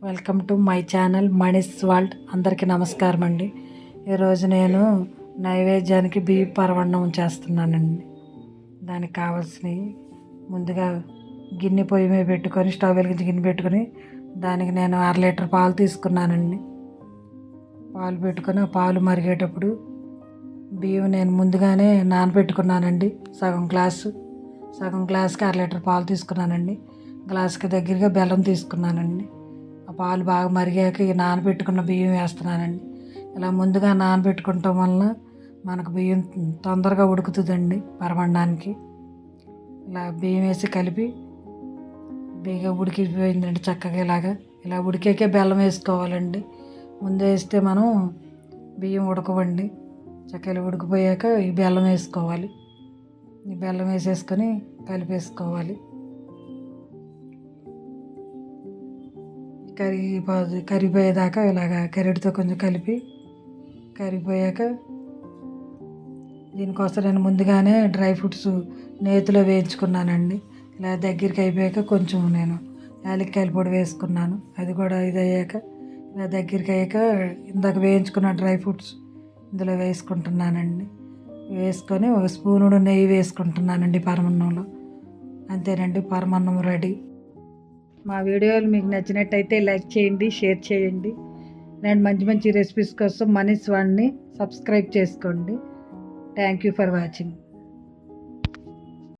Welcome to my channel Mani's world. అందరికీ నమస్కారం అండి. ఈరోజు నేను నైవేద్యానికి బియ్య పరవన్నం చేస్తున్నానండి. దానికి కావాల్సినవి ముందుగా గిన్నె పొయ్యి మీద పెట్టుకొని స్టవ్ వెలిగించి గిన్నె పెట్టుకొని దానికి నేను 1/2 లీటర్ పాలు తీసుకున్నానండి. పాలు పెట్టుకొని ఆ పాలు మరిగేటప్పుడు బియ్యం నేను ముందుగానే నానబెట్టుకున్నానండి. సగం గ్లాస్కి 1/2 లీటర్ పాలు తీసుకున్నానండి. గ్లాస్కి దగ్గరగా బెల్లం తీసుకున్నానండి. ఆ పాలు బాగా మరిగాక ఈ నానబెట్టుకున్న బియ్యం వేస్తున్నానండి. ఇలా ముందుగా నానబెట్టుకోవటం వలన మనకు బియ్యం తొందరగా ఉడుకుతుందండి పరమాన్నానికి. ఇలా బియ్యం వేసి కలిపి బియ్యం ఉడికిపోయిందండి చక్కగా. ఇలా ఉడికాకే బెల్లం వేసుకోవాలండి. ముందు వేస్తే మనం బియ్యం ఉడకవండి. చక్కగా ఉడికిపోయాక ఈ బెల్లం వేసుకోవాలి. ఈ బెల్లం వేసేసుకొని కలిపేసుకోవాలి. కరిగిపోయేదాకా ఇలాగ గరిటెతో కొంచెం కలిపి కరిగిపోయాక దీనికోసం నేను ముందుగానే డ్రై ఫ్రూట్స్ నేతిలో వేయించుకున్నానండి. ఇలా దగ్గరికి అయిపోయాక కొంచెం నేను యాలక్కాయల పొడి వేసుకున్నాను. అది కూడా ఇది అయ్యాక ఇలా దగ్గరికి అయ్యాక ఇందాక వేయించుకున్న డ్రై ఫ్రూట్స్ ఇందులో వేసుకుంటున్నానండి. వేసుకొని ఒక స్పూనుడు నెయ్యి వేసుకుంటున్నానండి పరమాన్నంలో. అంతేనండి, పరమాన్నం రెడీ. మా వీడియోలు మీకు నచ్చినట్టయితే లైక్ చేయండి, షేర్ చేయండి. నేను మంచి మంచి రెసిపీస్ కోసం మనీస్ వరల్డ్ని సబ్స్క్రైబ్ చేసుకోండి. Thank you for watching.